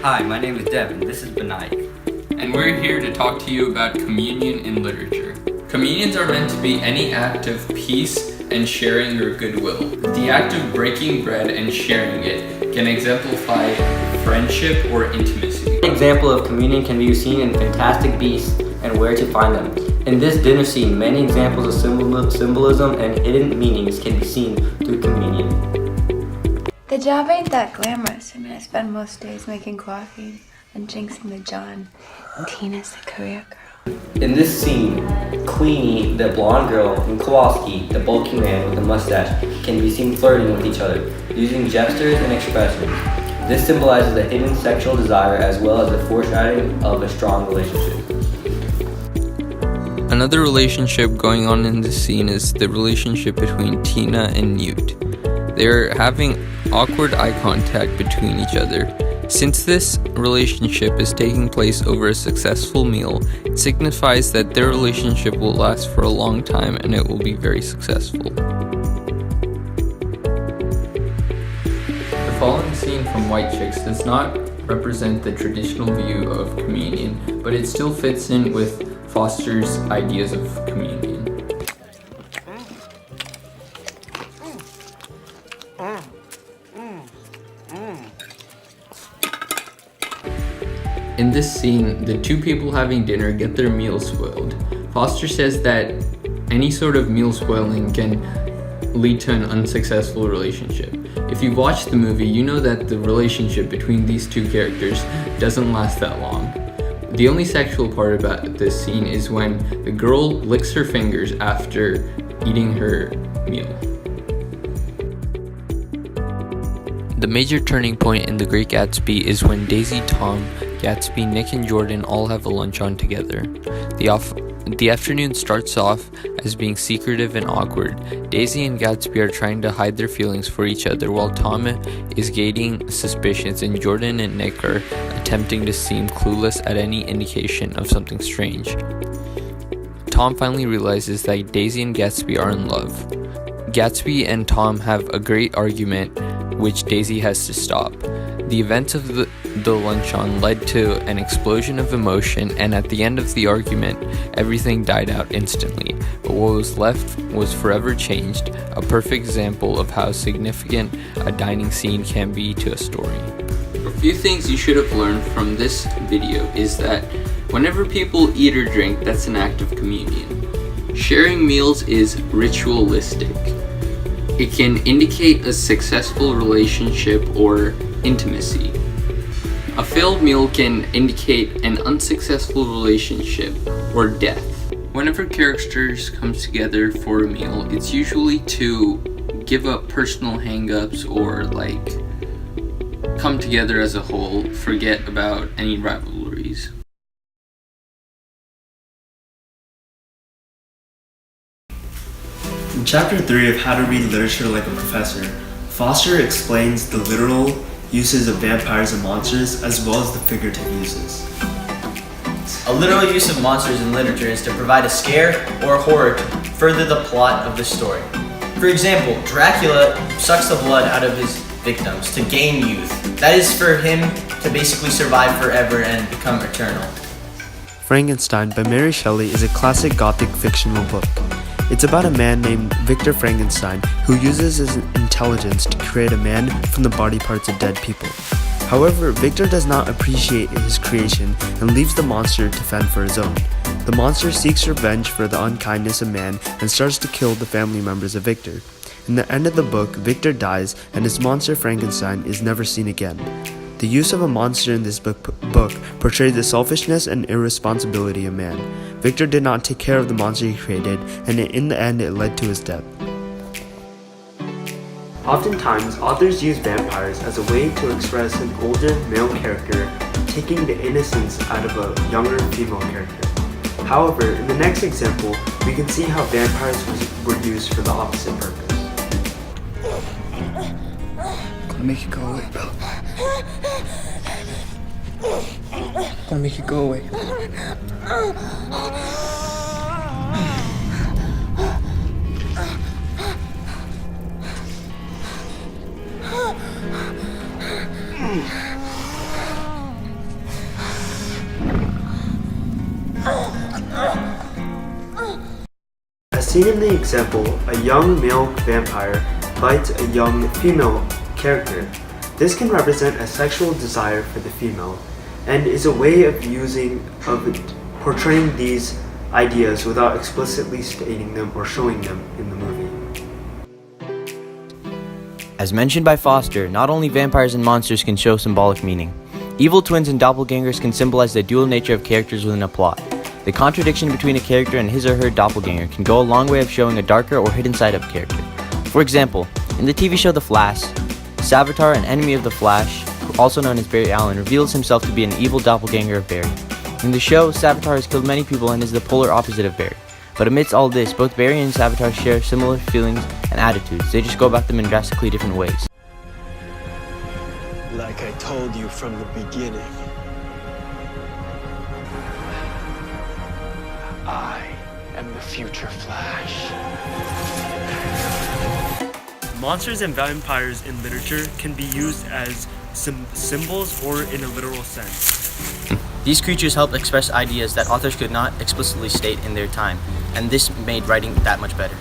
Hi, my name is Devin. This is Benaik. And we're here to talk to you about communion in literature. Communions are meant to be any act of peace and sharing or goodwill. The act of breaking bread and sharing it can exemplify friendship or intimacy. An example of communion can be seen in Fantastic Beasts and Where to Find Them. In this dinner scene, many examples of symbolism and hidden meanings can be seen through communion. The job ain't that glamorous. I spend most days making coffee and jinxing the John. And Tina's the career girl. In this scene, Queenie, the blonde girl, and Kowalski, the bulky man with a mustache, can be seen flirting with each other, using gestures and expressions. This symbolizes a hidden sexual desire as well as a foreshadowing of a strong relationship. Another relationship going on in this scene is the relationship between Tina and Newt. They're having awkward eye contact between each other. Since this relationship is taking place over a successful meal, it signifies that their relationship will last for a long time and it will be very successful. The following scene from White Chicks does not represent the traditional view of communion, but it still fits in with Foster's ideas of communion. In this scene, the two people having dinner get their meal spoiled. Foster says that any sort of meal spoiling can lead to an unsuccessful relationship. If you've watched the movie, you know that the relationship between these two characters doesn't last that long. The only sexual part about this scene is when the girl licks her fingers after eating her meal. The major turning point in The Great Gatsby is when Daisy, Tom, Gatsby, Nick, and Jordan all have a lunch on together. The afternoon starts off as being secretive and awkward. Daisy and Gatsby are trying to hide their feelings for each other while Tom is gauging suspicions and Jordan and Nick are attempting to seem clueless at any indication of something strange. Tom finally realizes that Daisy and Gatsby are in love. Gatsby and Tom have a great argument, which Daisy has to stop. The events of the luncheon led to an explosion of emotion, and at the end of the argument, everything died out instantly. But what was left was forever changed, a perfect example of how significant a dining scene can be to a story. A few things you should have learned from this video is that whenever people eat or drink, that's an act of communion. Sharing meals is ritualistic. It can indicate a successful relationship or intimacy. A failed meal can indicate an unsuccessful relationship or death. Whenever characters come together for a meal, it's usually to give up personal hang-ups or come together as a whole, forget about any rivalries. In Chapter 3 of How to Read Literature Like a Professor, Foster explains the literal uses of vampires and monsters as well as the figurative uses. A literal use of monsters in literature is to provide a scare or horror to further the plot of the story. For example, Dracula sucks the blood out of his victims to gain youth. That is for him to basically survive forever and become eternal. Frankenstein by Mary Shelley is a classic Gothic fictional book. It's about a man named Victor Frankenstein who uses his intelligence to create a man from the body parts of dead people. However, Victor does not appreciate his creation and leaves the monster to fend for his own. The monster seeks revenge for the unkindness of man and starts to kill the family members of Victor. In the end of the book, Victor dies and his monster Frankenstein is never seen again. The use of a monster in this book portrayed the selfishness and irresponsibility of man. Victor did not take care of the monster he created, and in the end it led to his death. Oftentimes, authors use vampires as a way to express an older male character taking the innocence out of a younger female character. However, in the next example, we can see how vampires were used for the opposite purpose. I'm gonna make it go away, bro. I'm gonna make it go away. seen in the example, a young male vampire bites a young female character. This can represent a sexual desire for the female, and is a way of portraying these ideas without explicitly stating them or showing them in the movie. As mentioned by Foster, not only vampires and monsters can show symbolic meaning. Evil twins and doppelgangers can symbolize the dual nature of characters within a plot. The contradiction between a character and his or her doppelganger can go a long way of showing a darker or hidden side of a character. For example, in the TV show The Flash, Savitar, an enemy of the Flash, also known as Barry Allen, reveals himself to be an evil doppelganger of Barry. In the show, Savitar has killed many people and is the polar opposite of Barry. But amidst all this, both Barry and Savitar share similar feelings and attitudes. They just go about them in drastically different ways. Like I told you from the beginning, I am the future Flash. Monsters and vampires in literature can be used as symbols or in a literal sense. These creatures help express ideas that authors could not explicitly state in their time, and this made writing that much better.